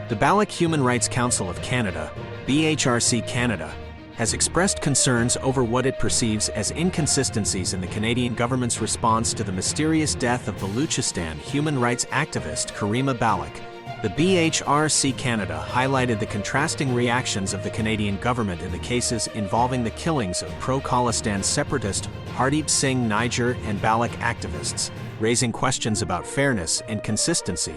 The Baloch Human Rights Council of Canada, BHRC Canada, has expressed concerns over what it perceives as inconsistencies in the Canadian government's response to the mysterious death of Balochistan human rights activist Karima Baloch. The BHRC Canada highlighted the contrasting reactions of the Canadian government in the cases involving the killings of pro-Khalistan separatist Hardeep Singh Nijjar and Baloch activists, raising questions about fairness and consistency.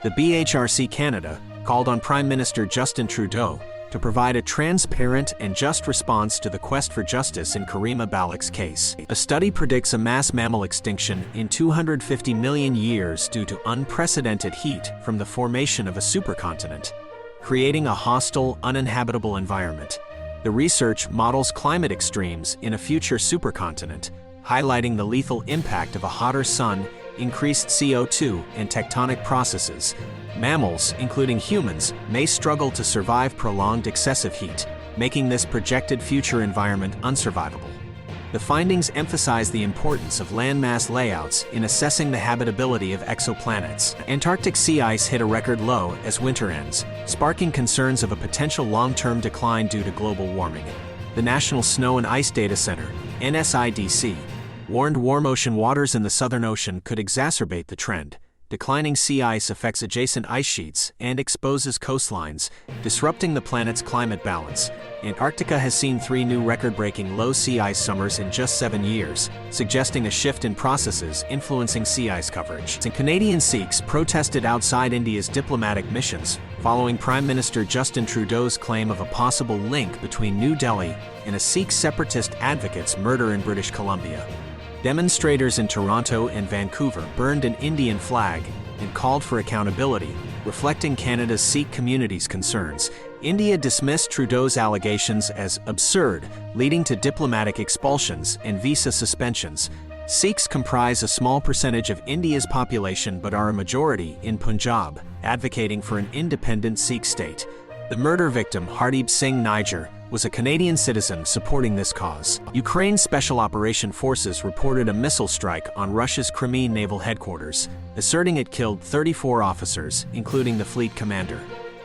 The BHRC Canada called on Prime Minister Justin Trudeau to provide a transparent and just response to the quest for justice in Karima Baloch's case. A study predicts a mass mammal extinction in 250 million years due to unprecedented heat from the formation of a supercontinent, creating a hostile, uninhabitable environment. The research models climate extremes in a future supercontinent, highlighting the lethal impact of a hotter sun, increased CO2, and tectonic processes. Mammals, including humans, may struggle to survive prolonged excessive heat, making this projected future environment unsurvivable. The findings emphasize the importance of landmass layouts in assessing the habitability of exoplanets. Antarctic sea ice hit a record low as winter ends, sparking concerns of a potential long-term decline due to global warming. The National Snow and Ice Data Center, NSIDC, warned warm ocean waters in the Southern Ocean could exacerbate the trend. Declining sea ice affects adjacent ice sheets and exposes coastlines, disrupting the planet's climate balance. Antarctica has seen 3 new record-breaking low sea ice summers in just 7 years, suggesting a shift in processes influencing sea ice coverage. Canadian Sikhs protested outside India's diplomatic missions, following Prime Minister Justin Trudeau's claim of a possible link between New Delhi and a Sikh separatist advocate's murder in British Columbia. Demonstrators in Toronto and Vancouver burned an Indian flag and called for accountability, reflecting Canada's Sikh community's concerns. India dismissed Trudeau's allegations as absurd, leading to diplomatic expulsions and visa suspensions. Sikhs comprise a small percentage of India's population but are a majority in Punjab, advocating for an independent Sikh state. The murder victim, Hardeep Singh Nijjar, was a Canadian citizen supporting this cause. Ukraine's Special Operation Forces reported a missile strike on Russia's Crimean naval headquarters, asserting it killed 34 officers, including the fleet commander.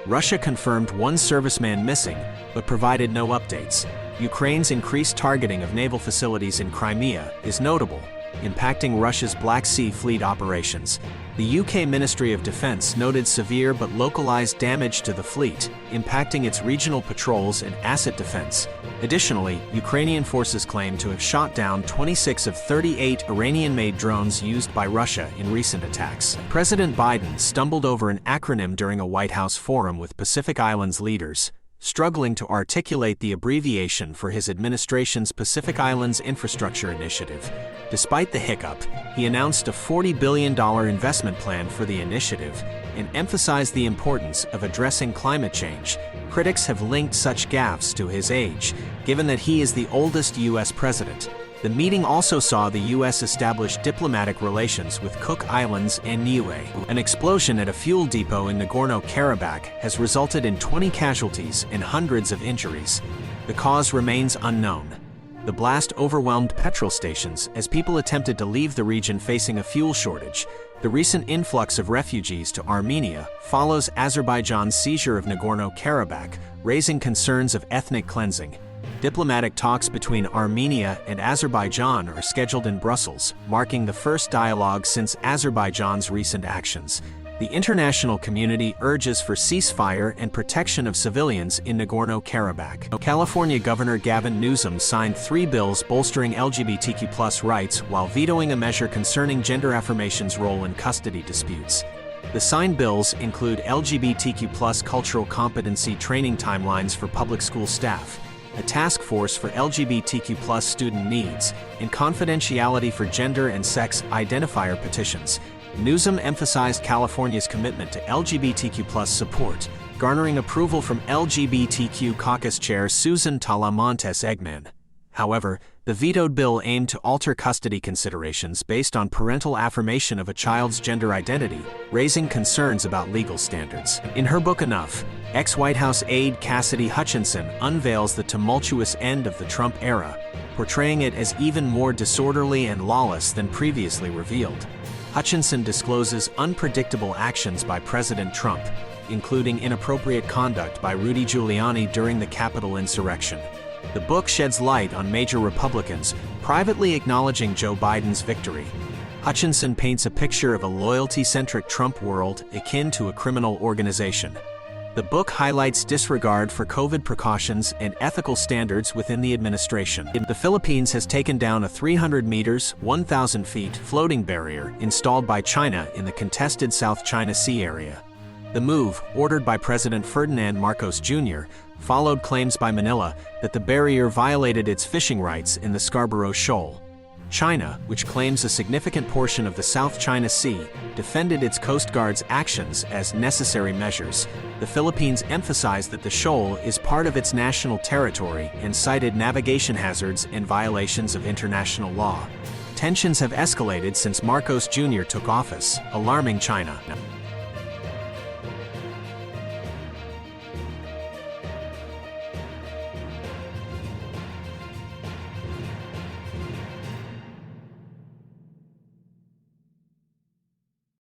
Russia confirmed 1 serviceman missing, but provided no updates. Ukraine's increased targeting of naval facilities in Crimea is notable, impacting Russia's Black Sea Fleet operations. The UK Ministry of Defence noted severe but localized damage to the fleet, impacting its regional patrols and asset defense. Additionally, Ukrainian forces claim to have shot down 26 of 38 Iranian-made drones used by Russia in recent attacks. President Biden stumbled over an acronym during a White House forum with Pacific Islands leaders, struggling to articulate the abbreviation for his administration's Pacific Islands Infrastructure Initiative. Despite the hiccup, he announced a $40 billion investment plan for the initiative and emphasized the importance of addressing climate change. Critics have linked such gaffes to his age, given that he is the oldest U.S. president. The meeting also saw the U.S. establish diplomatic relations with Cook Islands and Niue. An explosion at a fuel depot in Nagorno-Karabakh has resulted in 20 casualties and hundreds of injuries. The cause remains unknown. The blast overwhelmed petrol stations as people attempted to leave the region facing a fuel shortage. The recent influx of refugees to Armenia follows Azerbaijan's seizure of Nagorno-Karabakh, raising concerns of ethnic cleansing. Diplomatic talks between Armenia and Azerbaijan are scheduled in Brussels, marking the first dialogue since Azerbaijan's recent actions. The international community urges for ceasefire and protection of civilians in Nagorno-Karabakh. California Governor Gavin Newsom signed 3 bills bolstering LGBTQ+ rights while vetoing a measure concerning gender affirmation's role in custody disputes. The signed bills include LGBTQ+ cultural competency training timelines for public school staff, a task force for LGBTQ+ student needs, and confidentiality for gender and sex identifier petitions. Newsom emphasized California's commitment to LGBTQ+ support, garnering approval from LGBTQ caucus chair Susan Talamontes Eggman. However, the vetoed bill aimed to alter custody considerations based on parental affirmation of a child's gender identity, raising concerns about legal standards. In her book Enough, ex-White House aide Cassidy Hutchinson unveils the tumultuous end of the Trump era, portraying it as even more disorderly and lawless than previously revealed. Hutchinson discloses unpredictable actions by President Trump, including inappropriate conduct by Rudy Giuliani during the Capitol insurrection. The book sheds light on major Republicans privately acknowledging Joe Biden's victory. Hutchinson paints a picture of a loyalty-centric Trump world akin to a criminal organization. The book highlights disregard for COVID precautions and ethical standards within the administration. The Philippines has taken down a 300 meters, 1,000 feet floating barrier installed by China in the contested South China Sea area. The move, ordered by President Ferdinand Marcos Jr., followed claims by Manila that the barrier violated its fishing rights in the Scarborough Shoal. China, which claims a significant portion of the South China Sea, defended its Coast Guard's actions as necessary measures. The Philippines emphasized that the shoal is part of its national territory and cited navigation hazards and violations of international law. Tensions have escalated since Marcos Jr. took office, alarming China.